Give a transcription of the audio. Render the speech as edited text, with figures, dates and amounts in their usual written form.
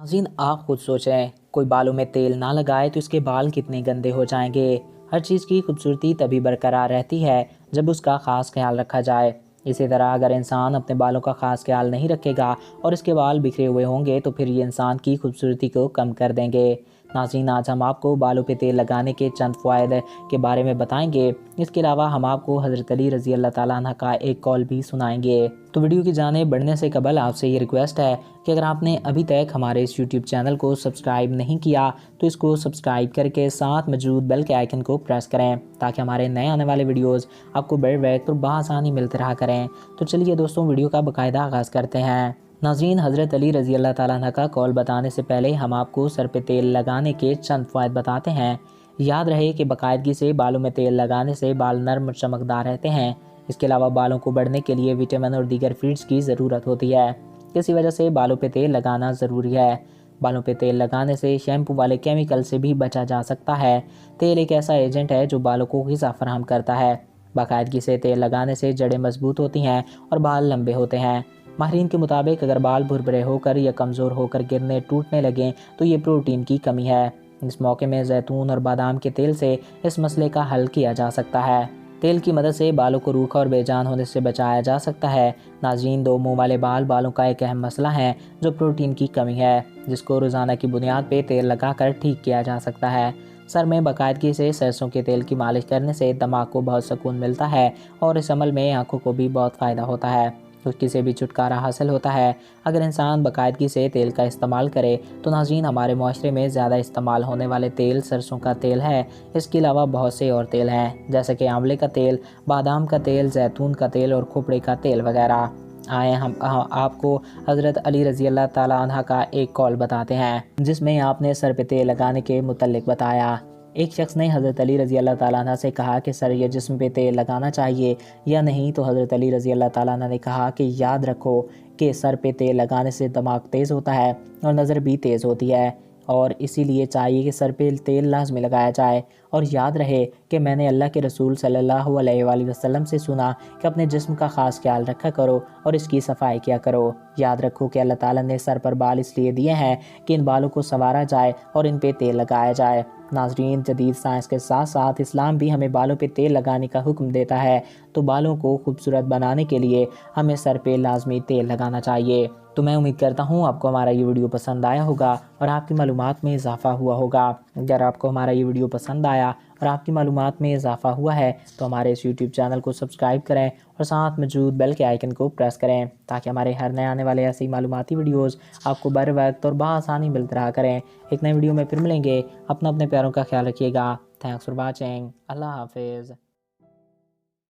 नाज़रीन, आप खुद सोचें, कोई बालों में तेल ना लगाए तो इसके बाल कितने गंदे हो जाएंगे। हर चीज़ की खूबसूरती तभी बरकरार रहती है जब उसका ख़ास ख्याल रखा जाए। इसी तरह अगर इंसान अपने बालों का ख़ास ख्याल नहीं रखेगा और इसके बाल बिखरे हुए होंगे तो फिर ये इंसान की खूबसूरती को कम कर देंगे। नाज़रीन, आज हम आपको बालों पे तेल लगाने के चंद फ़वाइद के बारे में बताएंगे। इसके अलावा हम आपको हज़रत अली रज़ी अल्लाह ताला अन्हु का एक कौल भी सुनाएंगे। तो वीडियो की जानिब बढ़ने से कबल आपसे ये रिक्वेस्ट है कि अगर आपने अभी तक हमारे इस यूट्यूब चैनल को सब्सक्राइब नहीं किया तो इसको सब्सक्राइब करके साथ मौजूद बेल के आइकन को प्रेस करें ताकि हमारे नए आने वाले वीडियोस आपको बर वक्त और बआसानी मिलते रहा करें। तो चलिए दोस्तों, वीडियो का बाकायदा आगाज़ करते हैं। नाज़रीन, हज़रत अली रज़ी अल्लाह ताला अन्हु का कौल बताने से पहले हम आपको सर पे तेल लगाने के चंद फ़वाइद बताते हैं। याद रहे कि बाकायदगी से बालों में तेल लगाने से बाल नरम और चमकदार रहते हैं। इसके अलावा बालों को बढ़ने के लिए विटामिन और दीगर फीड्स की ज़रूरत होती है। इसी वजह से बालों पे तेल लगाना ज़रूरी है। बालों पे तेल लगाने से शैम्पू वाले केमिकल से भी बचा जा सकता है। तेल एक ऐसा एजेंट है जो बालों को ग़िज़ा फराहम करता है। बाकायदगी से तेल लगाने से जड़ें मजबूत होती हैं और बाल लंबे होते हैं। माहिरीन के मुताबिक अगर बाल भुरभुरे होकर या कमज़ोर होकर गिरने टूटने लगें तो ये प्रोटीन की कमी है। इस मौके में जैतून और बादाम के तेल से इस मसले का हल किया जा सकता है। तेल की मदद से बालों को रूखा और बेजान होने से बचाया जा सकता है। नाज़रीन, दो मुंह वाले बालों का एक अहम मसला है जो प्रोटीन की कमी है, जिसको रोज़ाना की बुनियाद पे तेल लगाकर ठीक किया जा सकता है। सर में बाकायदगी से सरसों के तेल की मालिश करने से दिमाग को बहुत सुकून मिलता है और इस अमल में आँखों को भी बहुत फ़ायदा होता है। खुश्की से भी छुटकारा हासिल होता है अगर इंसान बाकायदगी से तेल का इस्तेमाल करे। तो नाज़रीन, हमारे माशरे में ज़्यादा इस्तेमाल होने वाले तेल सरसों का तेल है। इसके अलावा बहुत से और तेल हैं जैसे कि आंवले का तेल, बादाम का तेल, जैतून का तेल और खोपड़े का तेल वगैरह। आए हम आपको हज़रत अली रज़ी अल्लाह ताला अन्हा का एक कौल बताते हैं जिसमें आपने सर पे तेल लगाने के मुतल्लिक बताया। एक शख्स ने हज़रत अली रज़ी अल्लाह ताला अन्हा से कहा कि सर ये जिस्म पे तेल लगाना चाहिए या नहीं। तो हज़रत अली रज़ी अल्लाह ताला अन्हा ने कहा कि याद रखो कि सर पे तेल लगाने से दिमाग तेज़ होता है और नज़र भी तेज़ होती है, और इसीलिए चाहिए कि सर पे तेल लाजमी लगाया जाए। और याद रहे कि मैंने अल्लाह के रसूल सल्लल्लाहु अलैहि वसल्लम से सुना कि अपने जिस्म का ख़ास ख्याल रखा करो और इसकी सफाई किया करो। याद रखो कि अल्लाह ताला ने सर पर बाल इसलिए दिए हैं कि इन बालों को संवारा जाए और इन पे तेल लगाया जाए। नाज़रीन, जदीद साइंस के साथ साथ इस्लाम भी हमें बालों पे तेल लगाने का हुक्म देता है। तो बालों को खूबसूरत बनाने के लिए हमें सर पे लाजमी तेल लगाना चाहिए। तो मैं उम्मीद करता हूँ आपको हमारा ये वीडियो पसंद आया होगा और आपकी मालूमात में इजाफ़ा हुआ होगा। अगर आपको हमारा ये वीडियो पसंद आया और आपकी मालूमात में इजाफ़ा हुआ है तो हमारे इस यूट्यूब चैनल को सब्सक्राइब करें और साथ मौजूद बेल के आइकन को प्रेस करें ताकि हमारे हर नए आने वाले ऐसी मालूमाती वीडियोज़ आपको बर वक्त और बआसानी मिलते रहा करें। एक नई वीडियो में फिर मिलेंगे। अपने प्यारों का ख्याल रखिएगा। Thanks for watching. अल्लाह हाफिज़।